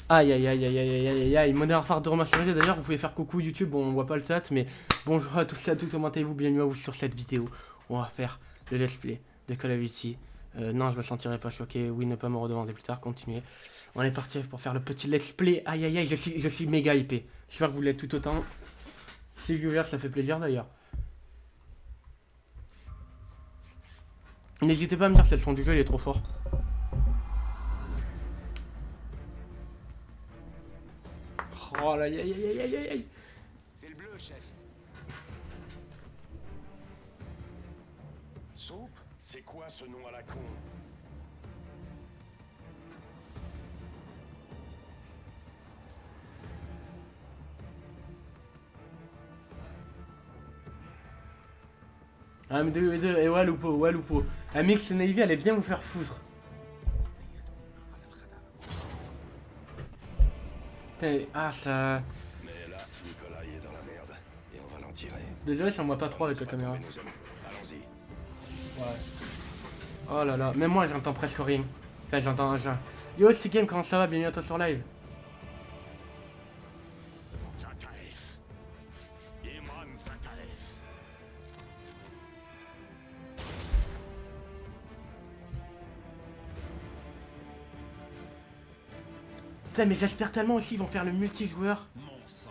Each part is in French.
Aïe aïe aïe aïe aïe aïe aïe aïe, Modern Warfare 2 remasterisé. D'ailleurs, vous pouvez faire coucou YouTube, bon, on voit pas le chat, mais bonjour à tous et à toutes, comment allez-vous? Bienvenue à vous sur cette vidéo. On va faire le let's play de Call of Duty. Non, je me sentirai pas choqué, oui, ne pas me redemander plus tard, continuez. On est parti pour faire le petit let's play. Aïe aïe aïe, je suis méga hypé. J'espère que vous l'êtes tout autant. Si viewers, ça fait plaisir d'ailleurs. N'hésitez pas à me dire si le son du jeu il est trop fort. Oh là, aïe aïe aïe aïe aïe aïe. C'est le bleu, chef. Soupe? C'est quoi ce nom à la con? Ah, M2, et ouais, Lupo, ouais, Lupo. La Mix Navy allait bien vous faire foutre. Putain, ah, ça. Mais là, Nicolas est dans la merde. Et on va l'en tirer. Désolé, ça me voit pas trop avec Laisse la pas caméra. tomber nos amis. Allons-y. Ouais. Oh là là, même moi j'entends presque rien. Enfin, j'entends. Yo, Stick Game, comment ça va? Bienvenue à toi sur live. Zakhaev. Iman Zakhaev. Putain, mais j'espère tellement aussi ils vont faire le multijoueur. Mon sang.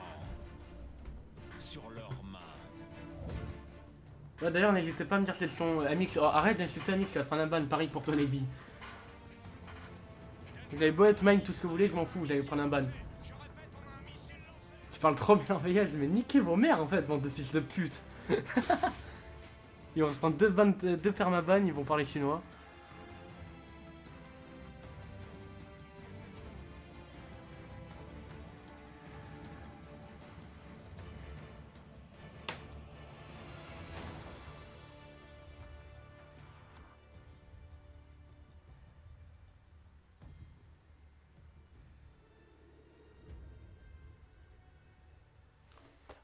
Sur leurs mains. Ouais, d'ailleurs, n'hésitez pas à me dire si le son. Amix, oh, arrête d'insulter Amix, il va prendre un ban. Pareil pour toi, les vies. Vous avez beau être mine tout ce que vous voulez, je m'en fous, vous allez prendre un ban. Tu parles trop bien VS, mais niquez vos mères en fait, bande de fils de pute. Ils vont se prendre deux permaban, ils vont parler chinois.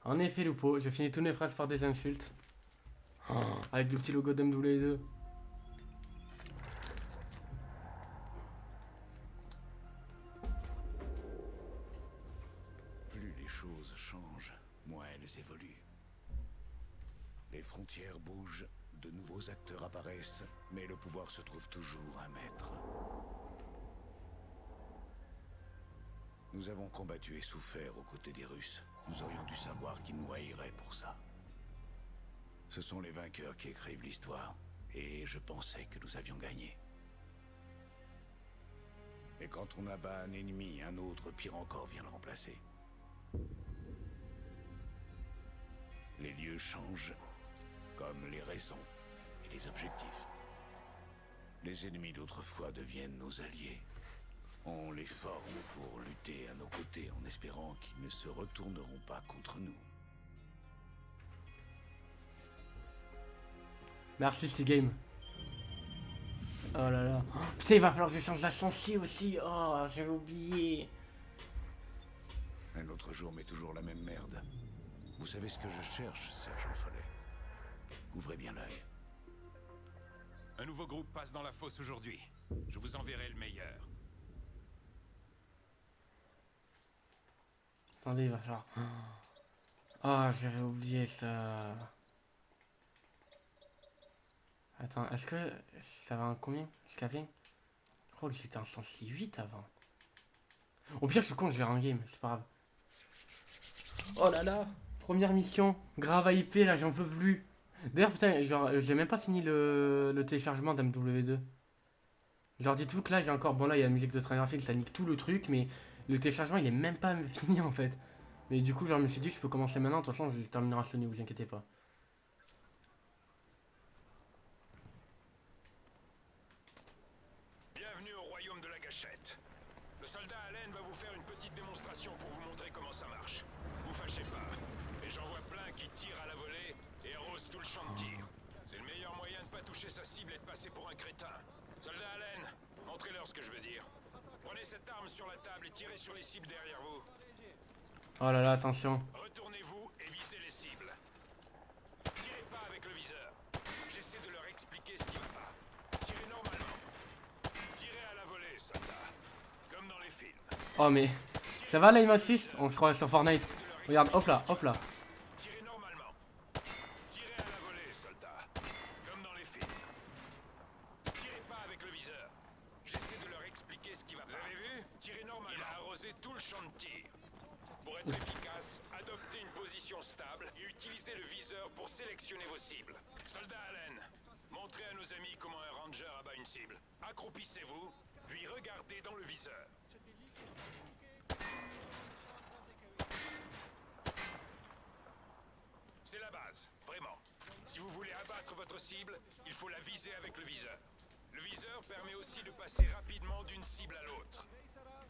En effet, Lupo, je finis toutes mes phrases par des insultes. Oh, avec le petit logo d'MW2. Plus les choses changent, moins elles évoluent. Les frontières bougent, de nouveaux acteurs apparaissent, mais le pouvoir se trouve toujours un maître. Nous avons combattu et souffert aux côtés des Russes. Nous aurions dû savoir qu'ils nous haïraient pour ça. Ce sont les vainqueurs qui écrivent l'histoire, et je pensais que nous avions gagné. Et quand on abat un ennemi, un autre, pire encore, vient le remplacer. Les lieux changent, comme les raisons et les objectifs. Les ennemis d'autrefois deviennent nos alliés. On les forme pour lutter à nos côtés en espérant qu'ils ne se retourneront pas contre nous. Merci, Stick Game. Oh là là. Oh, putain, il va falloir que je change la sensi aussi. Oh, j'avais oublié. Un autre jour, mais toujours la même merde. Vous savez ce que je cherche, sergent Follet? Ouvrez bien l'œil. Un nouveau groupe passe dans la fosse aujourd'hui. Je vous enverrai le meilleur. Attendez, il va falloir. Oh, j'avais oublié ça. Attends, est-ce que ça va en combien? Jusqu'à 20? Je crois que j'étais en 106-8 avant. Au pire, je suis con, je vais en game, c'est pas grave. Oh là là! Première mission, grave à IP là, j'en peux plus. D'ailleurs, putain, genre, j'ai même pas fini le téléchargement d'MW2. Genre, dites-vous que là, j'ai encore. Bon, là, il y a la musique de Stranger Things, ça nique tout le truc, mais le téléchargement, il est même pas fini en fait. Mais du coup, genre, je me suis dit, je peux commencer maintenant, de toute façon, je terminerai à Sony, vous inquiétez pas. Bienvenue au royaume de la gâchette. Le soldat Allen va vous faire une petite démonstration pour vous montrer comment ça marche. Vous fâchez pas. Et j'en vois plein qui tirent à la volée et arrosent tout le champ de tir. C'est le meilleur moyen de pas toucher sa cible et de passer pour un crétin. Soldat Allen, montrez-leur ce que je veux dire. Prenez cette arme sur la table et tirez sur les cibles derrière vous. Oh là là, attention. Retournez-vous et visez les cibles. Tirez pas avec le viseur. J'essaie de leur expliquer ce qui va pas. Tirez normalement. Tirez à la volée, soldat. Comme dans les films. Oh mais... Ça va l'aim assist? On se croit sur Fortnite. Regarde, hop là, hop là. Tirez normalement. Tirez à la volée, soldats. Comme dans les films. Tirez pas avec le viseur. J'essaie de leur expliquer ce qui va pas. Vous avez vu? Tirez normalement. Il a arrosé tout le champ de tir. Pour être efficace, adoptez une position stable et utilisez le viseur pour sélectionner vos cibles. Soldat Allen, montrez à nos amis comment un ranger abat une cible. Accroupissez-vous, puis regardez dans le viseur. C'est la base, vraiment. Si vous voulez abattre votre cible, il faut la viser avec le viseur. Le viseur permet aussi de passer rapidement d'une cible à l'autre.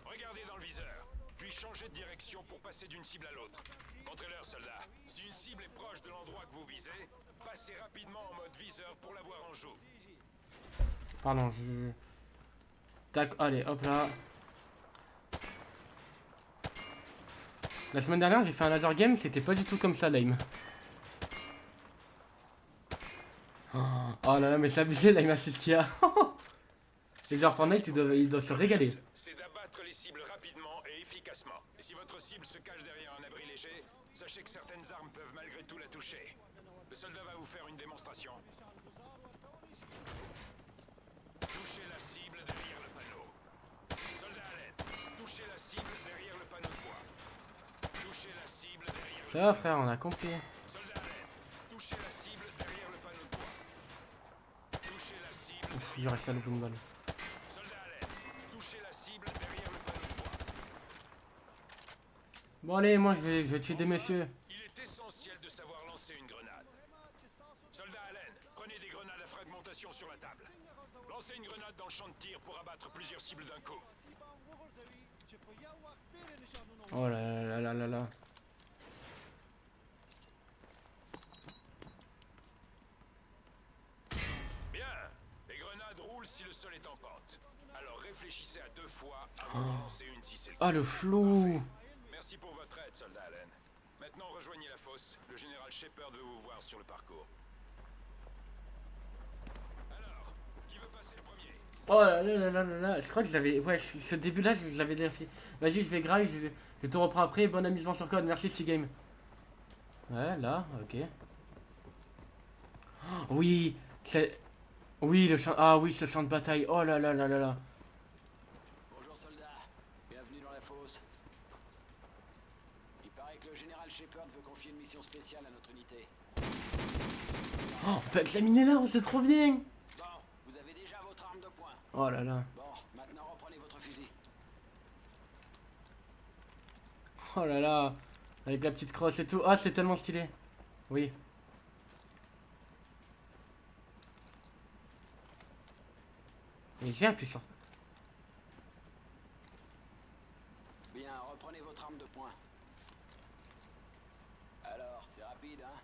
Regardez dans le viseur, puis changez de direction pour passer d'une cible à l'autre. Montrez-leur, soldats. Si une cible est proche de l'endroit que vous visez, passez rapidement en mode viseur pour la voir en joue. Pardon, je... Tac, allez, hop là. La semaine dernière, j'ai fait un laser game, c'était pas du tout comme ça, l'aim. Oh là là, mais c'est abusé, l'aim assist qu'il y a. C'est genre Fortnite, ils doivent se régaler. C'est d'abattre les cibles rapidement et efficacement. Et si votre cible se cache derrière un abri léger, sachez que certaines armes peuvent malgré tout la toucher. Le soldat va vous faire une démonstration. Touchez la cible derrière le panneau. Soldat Allen, touchez la cible derrière le panneau de bois. Touchez la cible derrière le... Ça va frère, on a compris. Soldat Allen, touchez la cible derrière le panneau de bois. Touchez la cible Ouf, j'ai resté à l'open balle. Soldat Allen, touchez la cible derrière le panneau de bois. Bon allez, moi je vais tuer des messieurs. Il est essentiel de savoir lancer une grenade. Soldat Allen, prenez des grenades à fragmentation sur la table. Lancez une grenade dans le champ de tir pour abattre plusieurs cibles d'un coup. Oh là là là là là. Bien, les grenades roulent si le sol est en pente. Alors réfléchissez à 2 fois avant d'en lancer une si c'est le cas. Ah le flou. Merci pour votre aide, soldat Allen. Maintenant rejoignez la fosse. Le général Shepard veut vous voir sur le parcours. Alors, qui veut passer le premier? Oh là là là là là là. Je crois que je l'avais... Ouais, ce début là, je l'avais déjà fait. Vas-y, je vais grave, je te reprends après. Bon amusement sur code, merci Steam. Ouais, là, ok. Oh, oui, c'est... Oui, le champ... Ah oui, ce champ de bataille. Oh là là là là là. Bonjour soldats, bienvenue dans la fosse. Il paraît que le général Shepard veut confier une mission spéciale à notre unité. Oh, on peut examiner là, c'est trop bien. Bon, vous avez déjà votre arme de poing. Oh là là. Bon, maintenant reprenez votre fusil. Oh là là. Avec la petite crosse et tout. Ah, c'est tellement stylé. Oui. Et j'ai appuyé sur... Bien, reprenez votre arme de poing. Alors, c'est rapide, hein?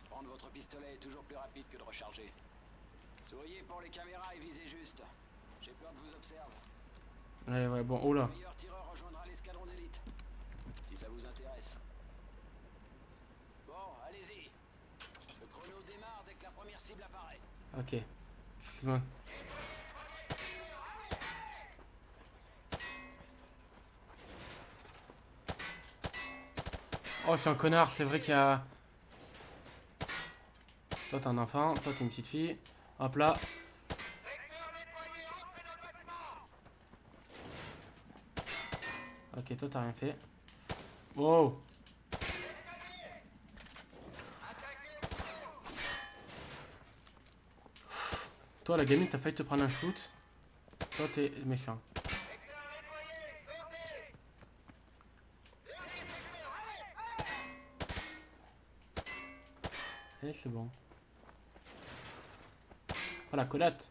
Prendre votre pistolet est toujours plus rapide que de recharger. Souriez pour les caméras et visez juste. Shepard vous observe. Allez, ouais, bon, oh là. Le meilleur tireur rejoindra l'escadron d'élite. Si ça vous intéresse. Bon, allez-y. Le chrono démarre dès que la première cible apparaît. Ok. Excuse-moi. Oh, je suis un connard, c'est vrai qu'il y a... Toi, t'es un enfant, toi, t'es une petite fille. Hop là. Ok, toi, t'as rien fait. Wow. Toi, la gamine, t'as failli te prendre un shoot. Toi, t'es méchant. Eh, c'est bon. Oh, la collate.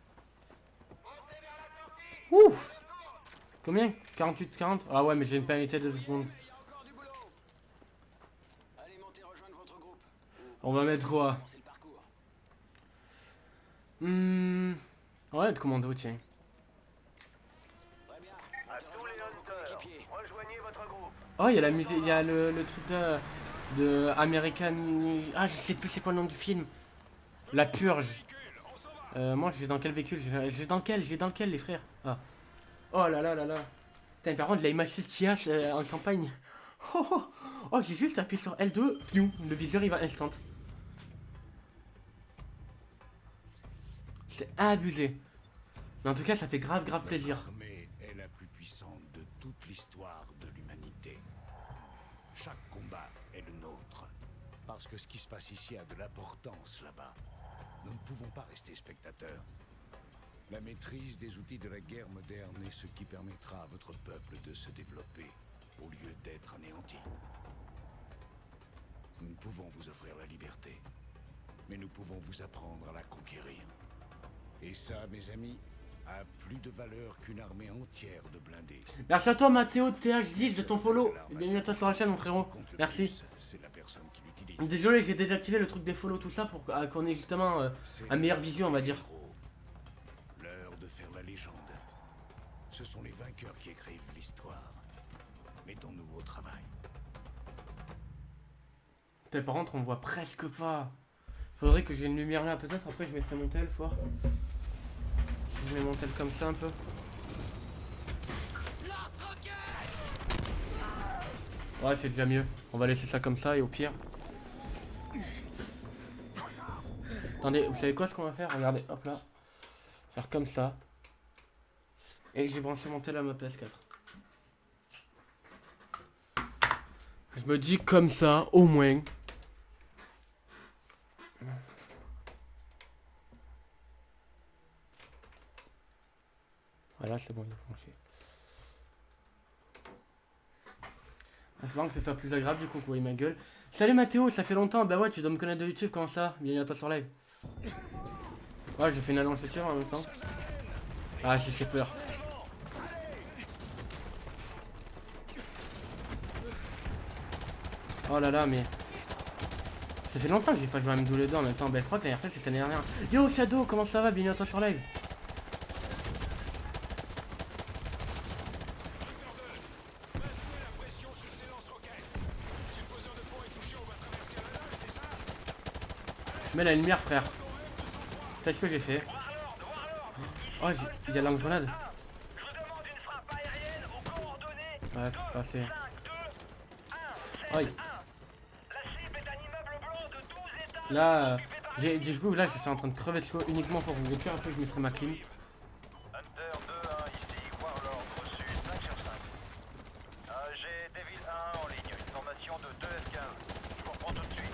Ouh. Combien? 48, 40? Ah ouais, mais j'ai une pénalité de 2 secondes. Il y a encore du boulot. Allez, montez rejoindre votre groupe. On va mettre quoi? C'est le parcours. Ouais, de commando, tiens. Très bien. À Montez tous les rejoindre vos hunters, coéquipiers. rejoignez votre groupe. Oh, il y a la musique, il y a le truc de American... Ah, je sais plus c'est quoi le nom du film. La Purge. Moi, je vais dans quel véhicule? Je vais dans lequel les frères? Ah. Oh là là là là. Putain, par contre, la image TIAS en campagne. Oh, oh, oh, j'ai juste appuyé sur L2, piou, le viseur il va instant. C'est abusé. Mais en tout cas, ça fait grave plaisir. L'armée est la plus puissante de toute l'histoire de l'humanité. Chaque combat est le nôtre. Parce que ce qui se passe ici a de l'importance là-bas. Nous ne pouvons pas rester spectateurs. La maîtrise des outils de la guerre moderne est ce qui permettra à votre peuple de se développer, au lieu d'être anéanti. Nous ne pouvons vous offrir la liberté, mais nous pouvons vous apprendre à la conquérir. Et ça, mes amis, a plus de valeur qu'une armée entière de blindés. Merci à toi, Mathéo TH10 de ton follow. Et bienvenue à toi sur la chaîne, mon frérot. Merci. C'est la personne qui l'utilise. Désolé, j'ai désactivé le truc des follow, tout ça, pour qu'on ait justement un meilleure vision, on va dire. L'heure de faire la légende. Ce sont les vainqueurs qui écrivent l'histoire. Mettons-nous au travail. Putain, par contre, on voit presque pas. Faudrait que j'ai une lumière là, peut-être. Après, je mettrai mon tel fort. Je mets mon tel comme ça un peu. Ouais, c'est déjà mieux. On va laisser ça comme ça et au pire. Attendez, vous savez quoi ce qu'on va faire? Regardez, hop là. Faire comme ça. Et j'ai branché mon tel à ma PS4. Je me dis comme ça, au moins. Voilà, c'est bon, il est branché. J'espère que ce soit plus agréable du coup, vous voyez ma gueule. Salut Mathéo, ça fait longtemps. Bah ouais, tu dois me connaître de YouTube, comment ça? Bienvenue à toi sur live. Ouais, j'ai fait une annonce YouTube en même temps. Ah, j'ai fait peur. Oh là là, mais... Ça fait longtemps que j'ai pas joué à M2 en même temps. Bah je crois que la dernière fois c'était l'année dernière. Yo Shadow, comment ça va? Bienvenue à toi sur live. Mets la lumière, frère. T'as ce que j'ai fait? Oh, il y a lance-grenade. Ouais, passer. Aïe. Là, du coup, là, je suis en train de crever de chaud uniquement pour vous écrire un peu que je mettrai ma clim. Hunter 2-1 ici, Warlord reçu 5 sur 5. J'ai Devil 1 en ligne, une formation de 2F15. Je vous reprends tout de suite.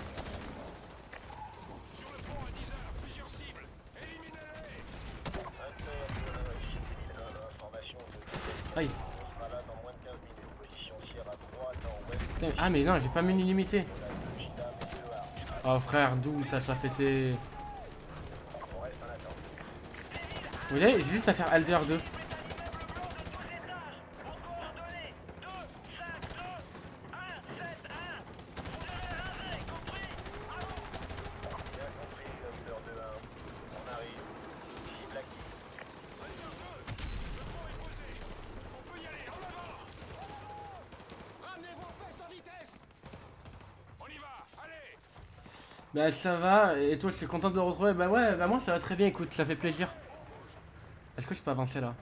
Sur le pont à 10h, plusieurs cibles. Éliminez-les. Hunter 2-1 ici, Devil 1, formation de 2F15. Aïe. On sera là dans moins de 15 minutes. Position Sierra 3, nord-ouest. Putain, ah, mais non, j'ai pas mis une illimitée. Oh frère, d'où ça s'est pété. Vous voyez, j'ai juste à faire Alder 2. Bah ça va, et toi je suis content de te retrouver. Bah ouais, bah moi ça va très bien, écoute, ça fait plaisir. Est-ce que je peux avancer là?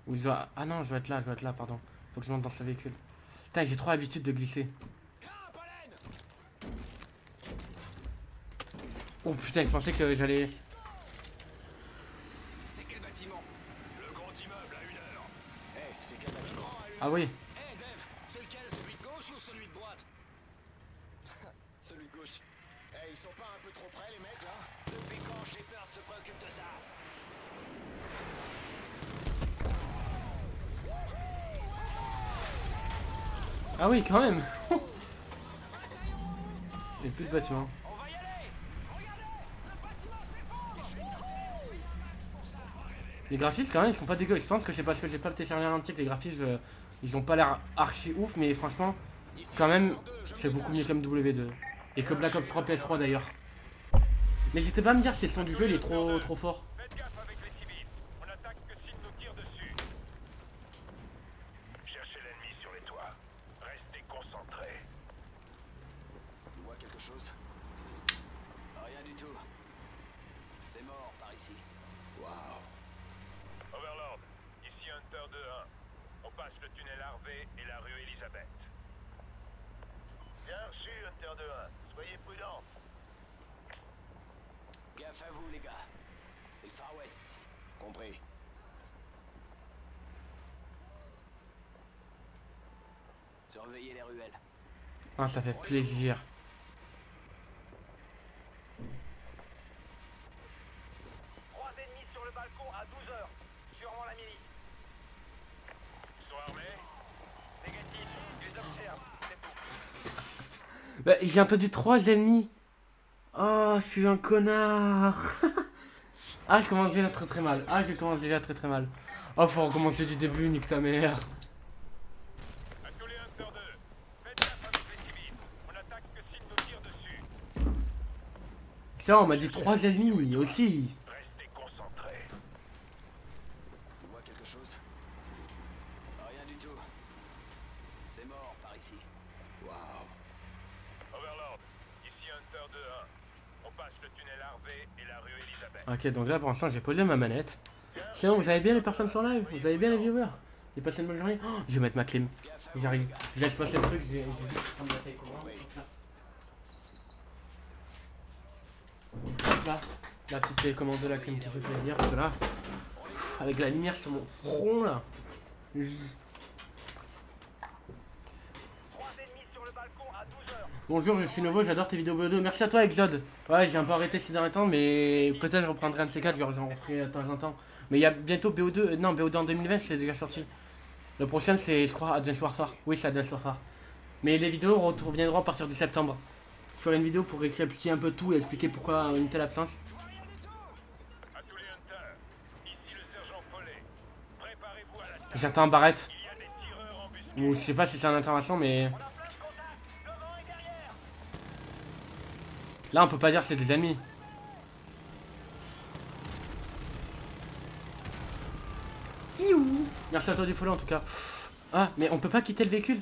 Ou je dois... Ah non, je dois être là, pardon. Faut que je monte dans ce véhicule. Putain, j'ai trop l'habitude de glisser. Oh putain, je pensais que j'allais... C'est quel bâtiment? Le grand immeuble à 1h. Eh, c'est quel bâtiment? Ah oui. Eh, Dave, c'est lequel? Celui de gauche ou celui de droite? Celui de gauche. Eh, ils sont pas un peu trop près, les mecs, là? Depuis quand Shepard se préoccupe de ça? Ah oui, quand même. J'ai plus de bâtiment. On va y aller! Regardez! Le bâtiment s'effondre! Les graphismes quand même ils sont pas dégueux. Je pense que c'est parce que j'ai pas le téléchargé en entier que les graphismes ils ont pas l'air archi ouf, mais franchement quand même c'est beaucoup mieux comme W2 et que Black Ops 3 PS3 d'ailleurs. N'hésitez pas à me dire si le son du jeu il est trop fort. Faites gaffe avec les civils. On attaque que s'ils nous tirent dessus. Cherchez l'ennemi sur les toits. Restez concentrés. Tu vois quelque chose? Rien du tout. C'est mort par ici. Waouh. Overlord, ici Hunter 2-1. On passe le tunnel Harvey et la rue Elisabeth. Bien reçu, Hunter 2-1. Soyez prudents. Gaffe à vous, les gars. C'est le Far West ici. Compris. Surveillez les ruelles. Ah, ça fait plaisir. Trois ennemis sur le balcon à 12h. Sûrement la milice. Ils sont armés? Négatif. Je les observe. C'est tout. Bah, j'ai entendu 3 ennemis. Oh, je suis un connard. Ah, je commence déjà très très mal. Ah, je commence déjà très très mal. Oh, faut recommencer du début, nique ta mère. À tous les Hunter 2, faites gaffe avec les civils. On attaque que s'ils nous tirent dessus. Tiens, on m'a dit 3 ennemis aussi. Restez concentrés. Tu vois quelque chose? Rien du tout. C'est mort par ici. Waouh. Overlord, ici Hunter 2-1. On passe le tunnel Harvey et la rue Elisabeth. Ok, donc là pour l'instant j'ai posé ma manette. Sinon, vous avez bien les personnes sur live? Vous avez bien les viewers? J'ai passé une bonne journée? Oh, je vais mettre ma clim. Gaffe à vous, J'arrive. les gars. Je laisse passer le truc, je vais juste prendre la télécommande. Hop là, la petite télécommande de la clim qui fait plaisir, parce que là, avec la lumière sur mon front là. Trois ennemis sur le balcon à 12h. Bonjour, je suis nouveau, j'adore tes vidéos BO2. Merci à toi, Exode. Ouais, j'ai un peu arrêté ces derniers temps, mais peut-être je reprendrai un de ces quatre, j'en referai de temps en temps. Mais il y a bientôt BO2, non, BO2 en 2020, c'est déjà sorti. Le prochain, c'est, je crois, Advance Warfare. Oui, c'est Advance Warfare. Mais les vidéos reviendront à partir du septembre. Je ferai une vidéo pour récapituler un peu tout et expliquer pourquoi une telle absence. À tous les Hunters, ici le sergent Follet. Préparez-vous à l'attaque. J'attends un barrette. Il y a des tireurs embusqués. Ou je sais pas si c'est une intervention, mais. On a plein de contacts. Devant et derrière. Là, on peut pas dire que c'est des ennemis. Iou. Merci à toi du follow en tout cas. Ah, mais on peut pas quitter le véhicule.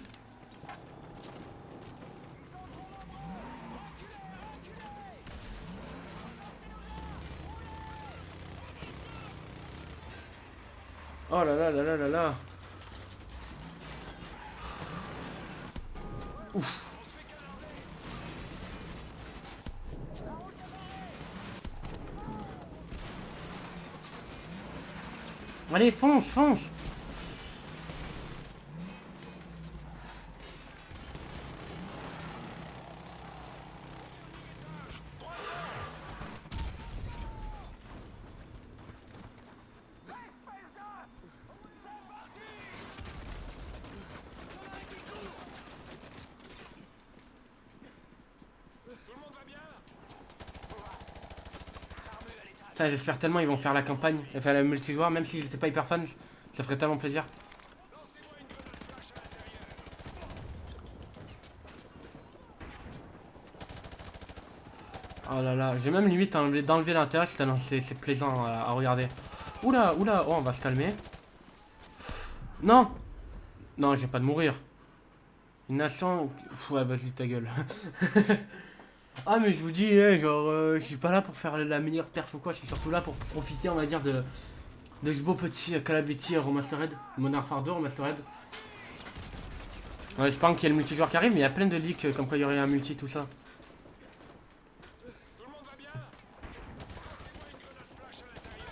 Oh là là là là là là. Ouf. Allez, fonce, fonce. Putain, j'espère tellement ils vont faire la campagne, enfin la multijoueur, même s'ils étaient pas hyper fans, ça ferait tellement plaisir. Oh là là, j'ai même limite d'enlever l'intérêt tellement c'est plaisant à regarder. Oula, oula, oh on va se calmer. Non. Non, j'ai pas de mourir. Une nation... Pff, ouais, vas-y ta gueule. Ah mais je vous dis, genre, je suis pas là pour faire la meilleure perf ou quoi, je suis surtout là pour profiter, on va dire, de ce beau petit Call of Duty Remastered, Modern Warfare 2 Remastered. Ouais, j'espère qu'il y a le multijoueur qui arrive, mais il y a plein de leaks comme quoi il y aurait un multi, tout ça. Tout le monde va bien? Lancez-moi une grenade flash à l'intérieur.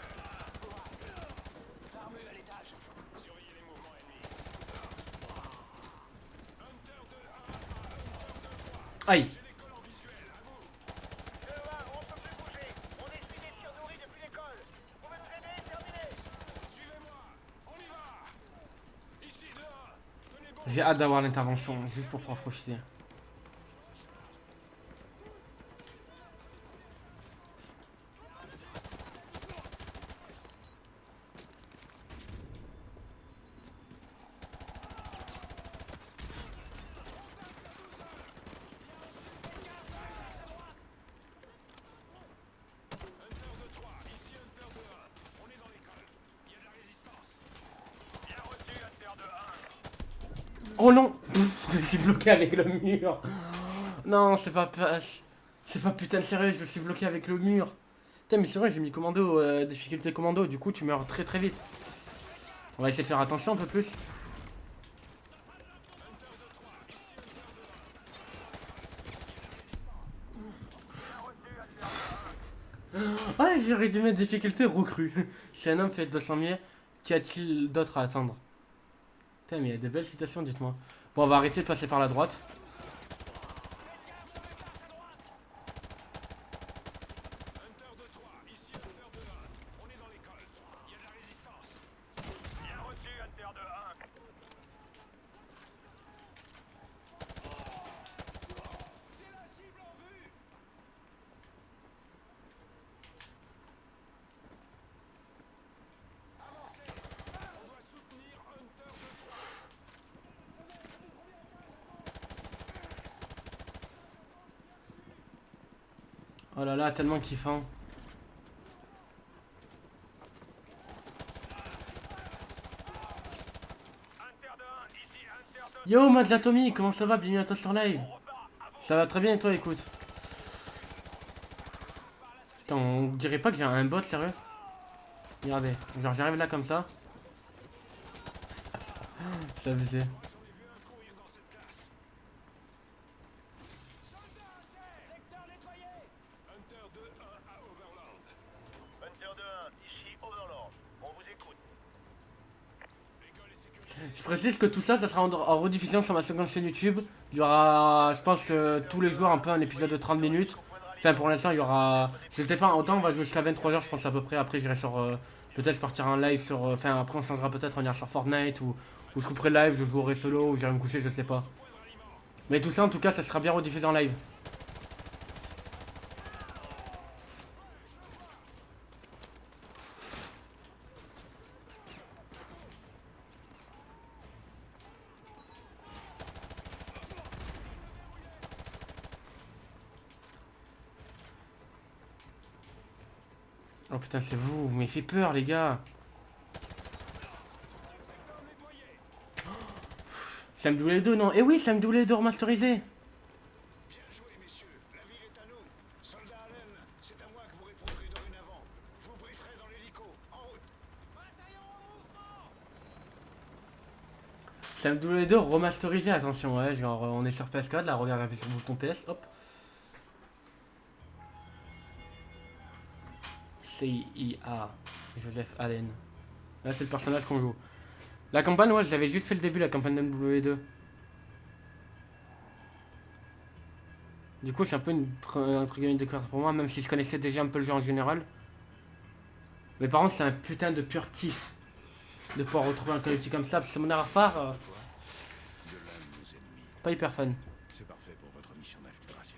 Armure à l'étage. Surveillez les mouvements ennemis. Hunter 2-1 à Hunter 2-3. Aïe. J'ai des collants visuels, à vous. 2-1, on se fait bouger. On essuie des tirs nourris depuis l'école. Vous pouvez nous aider? Terminé. Suivez-moi, on y va. Ici 2-1, tenez bon. J'ai hâte d'avoir l'intervention, juste pour pouvoir profiter. Hunter 2-3, ici Hunter 2-1. On est dans l'école. Il y a de la résistance. Bien reçu, Hunter 2-1. Oh non. Je suis bloqué avec le mur. Non, c'est pas putain de sérieux, je suis bloqué avec le mur. Putain, mais c'est vrai, j'ai mis commando, difficulté commando, du coup tu meurs très très vite. On va essayer de faire attention un peu plus. Ah, j'aurais dû mettre difficulté recrue. Si un homme fait 200 000, qu'y a-t-il d'autre à attendre? Putain, mais il y a des belles citations, dites-moi. Bon, on va arrêter de passer par la droite. Hunter 2-3, ici Hunter 2-1. On est dans l'école. Il y a de la résistance. Bien reçu, Hunter 2-1. J'ai la cible en vue. Avancez. On doit soutenir Hunter 2-3. Oh là là, tellement kiffant. Hunter 2-1, ici Hunter 2. Yo, Mad Atomy, comment ça va? Bienvenue à toi sur live. Ça va très bien et toi, écoute. Putain, on dirait pas que j'ai un bot, sérieux? Regardez, genre j'arrive là comme ça. Ça faisait. J'en ai vu un courir dans cette classe. Soldats à terre. Secteur nettoyé. Hunter 2-1 à Overland. Hunter 2-1, ici Overlord. On vous écoute. L'école est sécurisée. Je précise que tout ça, ça sera en rediffusion sur ma seconde chaîne YouTube. Il y aura, je pense, tous les jours un peu un épisode de 30 minutes. Enfin, pour l'instant, il y aura. Je sais pas, autant on va jouer jusqu'à 23h, je pense à peu près. Après, j'irai sur. Peut-être partir en live sur. Enfin, après, on changera peut-être, on ira sur Fortnite ou je couperai le live, je jouerai solo ou j'irai me coucher, je sais pas. Mais tout ça, en tout cas, ça sera bien rediffusé en live. Oh putain, c'est vous, vous m'avez fait peur, les gars. Secteur nettoyé. Sam Dooley 2, non. Eh oui, Sam Dooley 2 remasterisé. Bien joué, messieurs. La ville est à nous. Soldat Allen, c'est à moi que vous répondrez dorénavant. Je vous brieferai dans l'hélico. En route. Bataillon en mouvement. Sam Dooley 2 remasterisé, attention, ouais, genre on est sur PS4, là, regarde, appuie sur le bouton PS, hop. CIA, Joseph Allen. Là, c'est le personnage qu'on joue. La campagne, ouais, je l'avais juste fait le début, la campagne d'MW2. Du coup, c'est un peu une découverte pour moi, même si je connaissais déjà un peu le jeu en général. Mais par contre, c'est un putain de pur kiff de pouvoir retrouver un Call of Duty comme ça, parce que c'est mon arme phare, De l'un de nos ennemis. pas hyper fun. C'est parfait pour votre mission d'infiltration.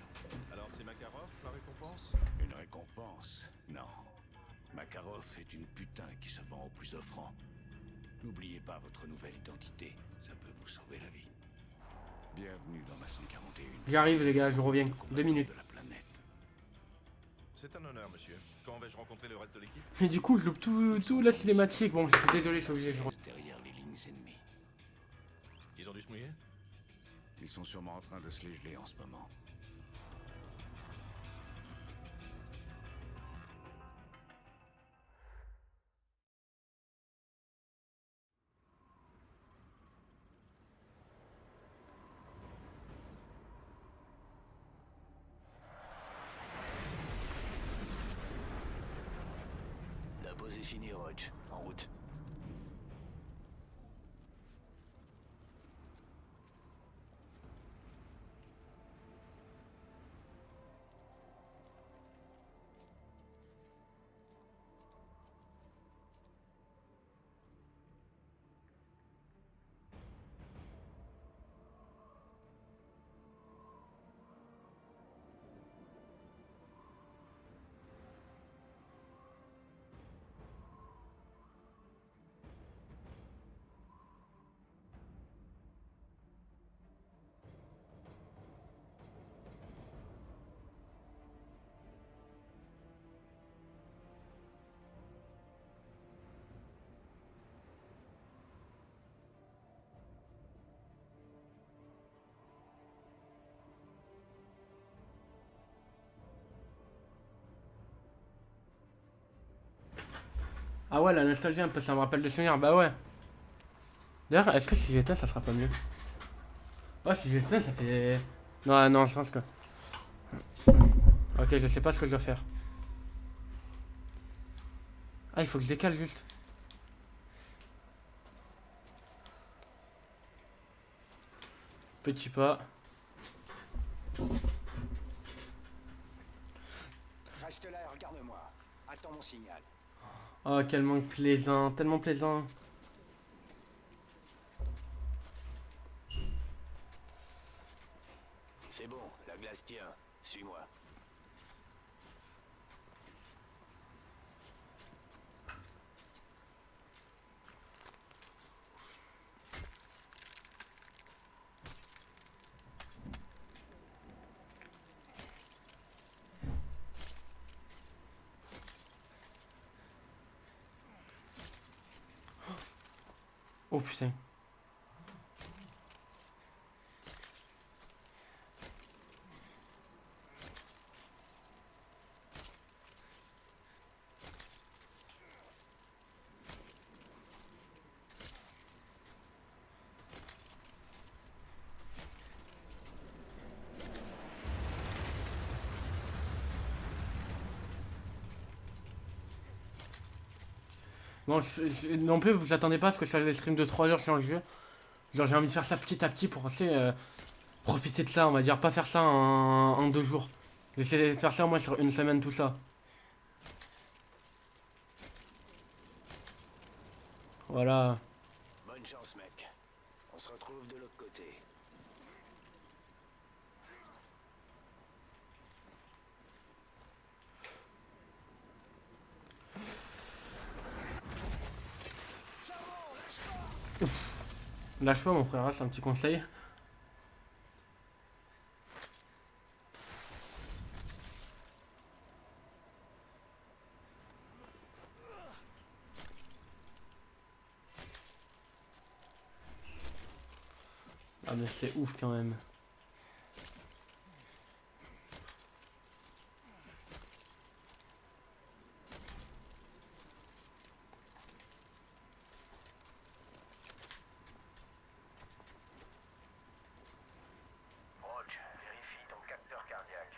Alors c'est Makarov, la récompense? Une récompense? Non. Makarov est une putain qui se vend au plus offrant. N'oubliez pas votre nouvelle identité, ça peut vous sauver la vie. Bienvenue dans la 141. J'arrive, les gars, je reviens. 2 combattant minutes. de la planète. C'est un honneur, monsieur. Quand vais-je rencontrer le reste de l'équipe? Mais du coup, je loupe tout la cinématique. Bon, je suis désolé, je suis obligé. Derrière les lignes ennemies. Ils ont dû se mouiller? Ils sont sûrement en train de se les geler en ce moment. La pause est finie, Roach. En route. Ah ouais, la nostalgie un peu, ça me rappelle des souvenirs, bah ouais. D'ailleurs, est-ce que si j'étais, ça sera pas mieux? Ouais, si j'étais, ça fait... Non, non, je pense que... Ok, je sais pas ce que je dois faire. Ah, il faut que je décale juste. Petit pas. Reste là et regarde-moi. Attends mon signal. Oh, quel manque plaisant, tellement plaisant. C'est bon, la glace tient. Suis-moi. Oh putain. Bon, non plus, vous attendez pas parce que je faisais des streams de 3 heures sur le jeu. Genre, j'ai envie de faire ça petit à petit pour, tu sais, profiter de ça, on va dire, pas faire ça en 2 jours. J'essaie de faire ça au moins sur une semaine, tout ça. Voilà. Bonne chance, mec. On se retrouve de l'autre côté. Lâche pas, mon frère, c'est un petit conseil. Ah, mais c'est ouf quand même. Roach, vérifie ton capteur cardiaque.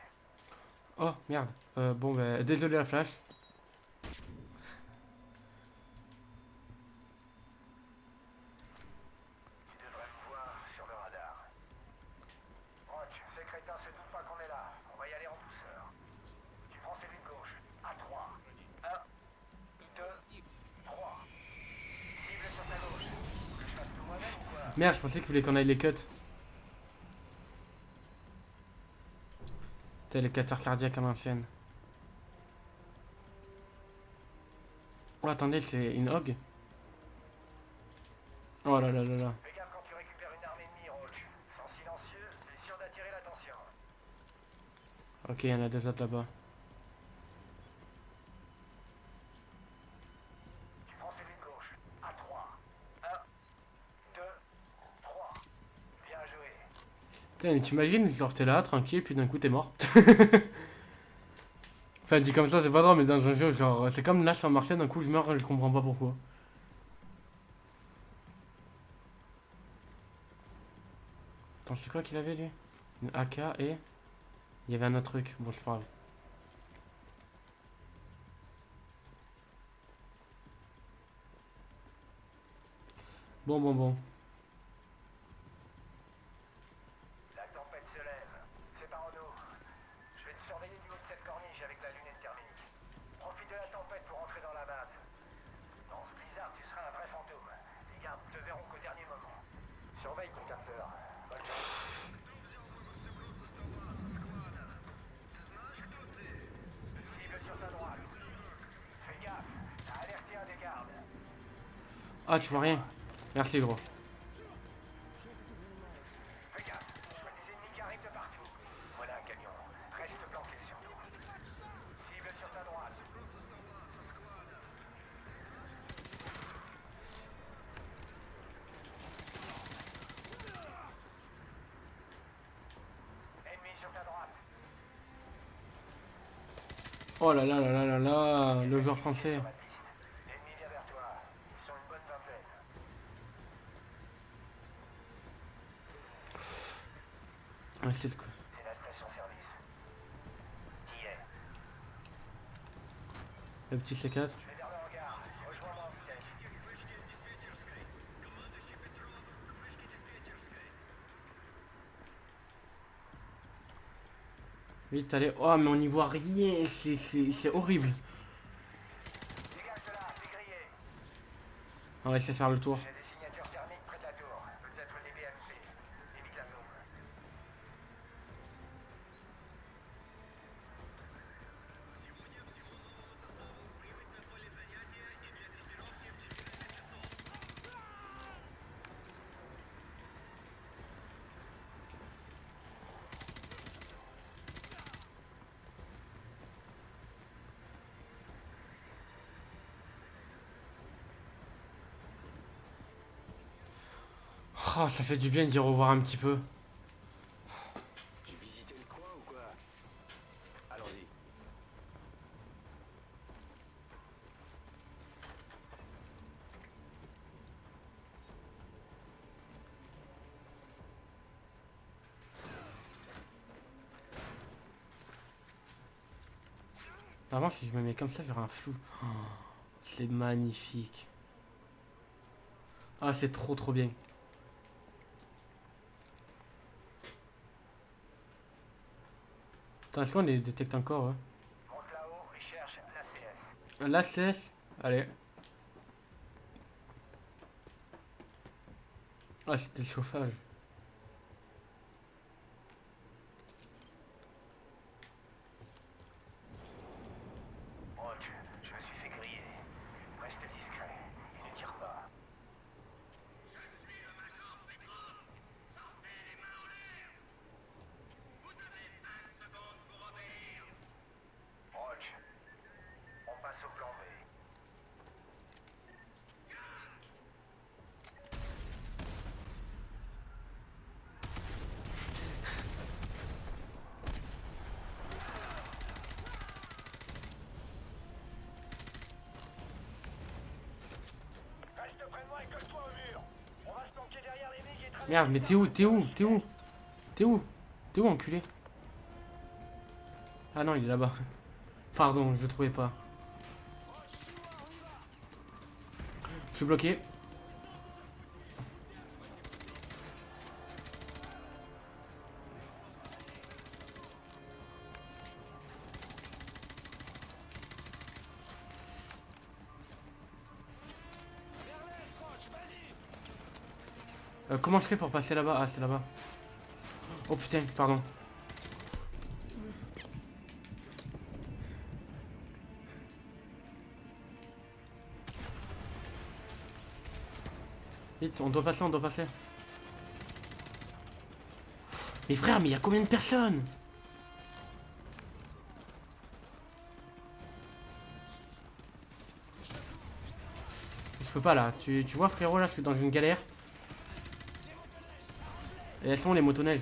Oh, merde. Bon, bah, désolé la flash. Tu devrais me voir sur le radar. Roach, ces crétins se doutent pas qu'on est là. On va y aller en douceur. Tu prends celui de gauche. À 3. 1, 2, 3. Cible sur ta gauche. Tu veux que je fasse tout moi-même ou quoi? Merde, je pensais qu'il voulait qu'on aille les cuts. T'es les capteurs cardiaques à l'ancienne. Oh, attendez, c'est une hog. Oh là là là là. Fais gaffe quand tu récupères une arme ennemie, Roach. Sans silencieux, c'est sûr d'attirer l'attention. Ok, il y en a deux autres là-bas. Tu prends celui de gauche. À 3. 1, 2, 3. Bien joué. Putain, mais t'imagines, genre t'es là, tranquille, puis d'un coup t'es mort. Enfin, dit comme ça, c'est pas drôle, mais dans un jeu, genre, c'est comme là, ça marchait, d'un coup je meurs, je comprends pas pourquoi. Attends, c'est quoi qu'il avait lui? Une AK et. Il y avait un autre truc, bon, c'est pas grave. Bon. La tempête se lève. C'est par en eau. Je vais te surveiller du haut de cette corniche avec la lunette thermique. Profite de la tempête pour entrer dans la base. Dans ce blizzard, tu seras un vrai fantôme. Les gardes te verront qu'au dernier moment. Surveille ton capteur. Bonne chance. Cible sur ta droite. Fais gaffe. T'as alerté un des gardes. Ah, tu vois rien. Merci, gros. Fais gaffe. Je vois des ennemis qui arrivent de partout. Voilà un camion. Reste planqué sur nous. Cible sur ta droite. Ennemi sur ta droite. Oh là là là là là là, le joueur français. L'ennemi vient vers toi. Ils sont une bonne vingtaine. Ouais, c'est de quoi. C'est la station-service. Qui est? Le petit C4. Je vais vers le hangar. Vite, allez. Oh, mais on n'y voit rien. C'est horrible. Dégage de là, c'est grillé. On va essayer de faire le tour. J'ai des signatures thermiques près de la tour. Peut-être des BMC. Évite la zone. Oh, ça fait du bien d'y revoir un petit peu. J'ai visité le coin ou quoi? Allons-y. Vraiment, si je me mets comme ça, j'aurai un flou. Oh, c'est magnifique. Ah, c'est trop trop bien. Attends, est-ce qu'on les détecte encore, ouais? Monte là-haut et cherche l'ACS. L'ACS. Allez. Ah, c'était le chauffage. Roach, je me suis fait griller. Reste discret et ne tire pas. Roach, on passe au plan B. Reste près de moi et colle-toi au mur. On va se planquer derrière les MiG et traverser. Merde, mais t'es où? T'es où? T'es où? T'es où? T'es où, enculé? Ah non, il est là-bas. Pardon, je le trouvais pas. Je suis bloqué. Comment je fais pour passer là-bas? Ah, c'est là-bas. Oh putain, pardon. Vite, on doit passer, on doit passer. Mais frère, mais il y a combien de personnes? Je peux pas là. Tu vois frérot, là je suis dans une galère. Et elles sont les motoneiges.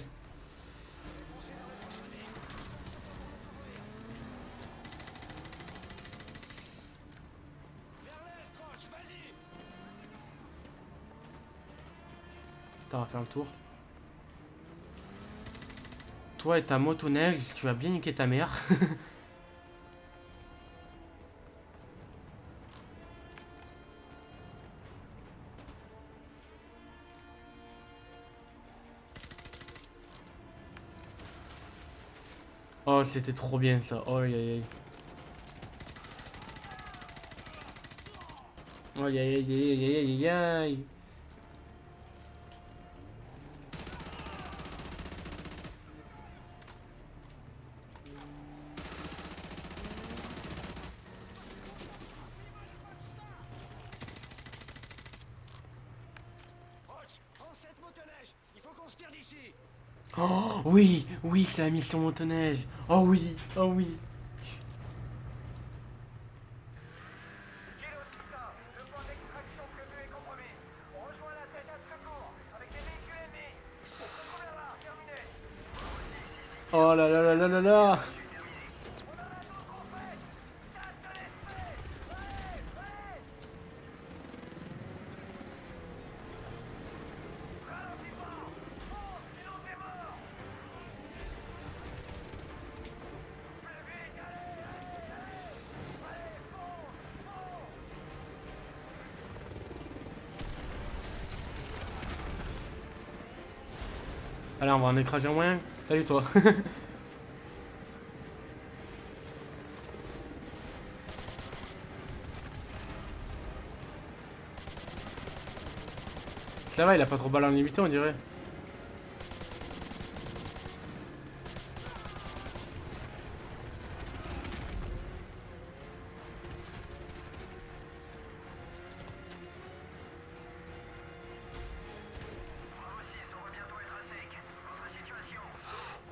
Attends, on va faire le tour. Toi et ta motoneige, tu vas bien niquer ta mère. Oh, c'était trop bien ça. Oh, aïe aïe aïe. Oh, aïe aïe aïe aïe aïe aïe aïe. Roach, prends cette motoneige. Il faut qu'on se tire d'ici. Oh, oui, oui, c'est la mission motoneige. Oh oui, oh oui. Kilo 600, le point d'extraction prévu est compromis. On rejoint la tête de secours avec des véhicules ennemis. On se retrouve là, terminé. Oh là là là là là là. Allez, on va en écraser un moins. Salut toi. Ça va, il a pas trop balles en limité, on dirait.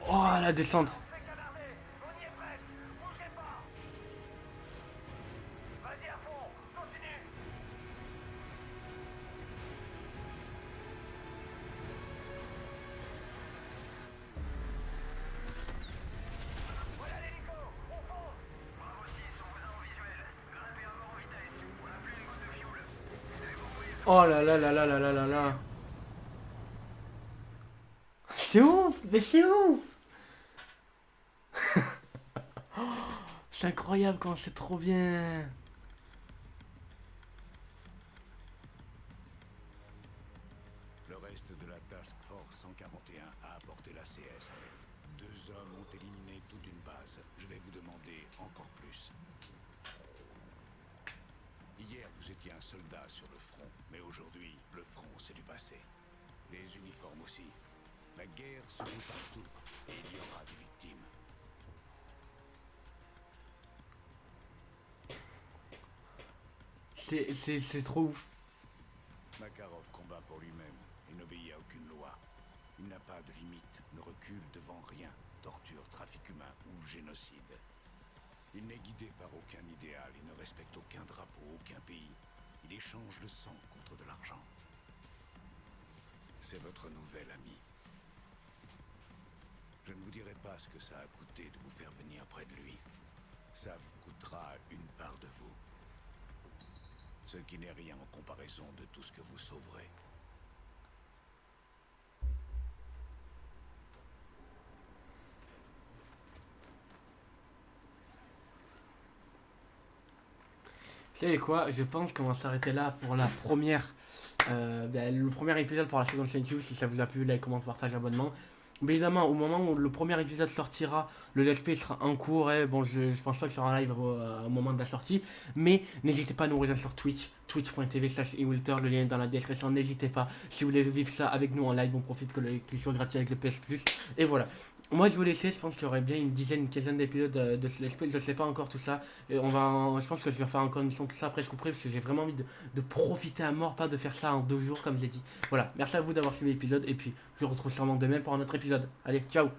Oh, la descente. C'est canardé. On y est presque. Bougez pas. Vas-y à fond. Continue. Voilà l'hélico. On fonce. Bravo 6, on vous a en visuel. Grimpez à mort en vitesse. On n'a plus une goutte de fioul. Oh là là là là là là là là. C'est ouf, mais c'est ouf. C'est incroyable quand c'est trop bien. Le reste de la Task Force 141 a apporté la CS. Deux hommes ont éliminé toute une base. Je vais vous demander encore plus. Hier, vous étiez un soldat sur le front, mais aujourd'hui, le front, c'est du passé. Les uniformes aussi. La guerre se joue partout, et il y aura des victimes. C'est trop ouf. Makarov combat pour lui-même et n'obéit à aucune loi. Il n'a pas de limite, ne recule devant rien, torture, trafic humain ou génocide. Il n'est guidé par aucun idéal, il ne respecte aucun drapeau, aucun pays. Il échange le sang contre de l'argent. C'est votre nouvel ami. Je ne vous dirai pas ce que ça a coûté de vous faire venir près de lui. Ça vous coûtera une part de vous. Ce qui n'est rien en comparaison de tout ce que vous sauverez. Vous savez quoi, je pense qu'on va s'arrêter là pour la première, le premier épisode pour la seconde chaîne YouTube. Si ça vous a plu, like, comment, partage, abonnement. Mais évidemment, au moment où le premier épisode sortira, le let's play sera en cours. Et bon, je pense pas qu'il sera en live au moment de la sortie. Mais n'hésitez pas à nous rejoindre sur Twitch, twitch.tv/ewilter, le lien est dans la description. N'hésitez pas, si vous voulez vivre ça avec nous en live, on profite qu'il soit gratuit avec le PS Plus. Et voilà. Moi, je vais vous laisser. Je pense qu'il y aurait bien une dizaine, une quinzaine d'épisodes de ce let's play. Je sais pas encore tout ça. Et je pense que je vais faire encore une mission tout ça après je couperai parce que j'ai vraiment envie de profiter à mort, pas de faire ça en 2 jours comme j'ai dit. Voilà. Merci à vous d'avoir suivi l'épisode et puis je vous retrouve sûrement demain pour un autre épisode. Allez, ciao.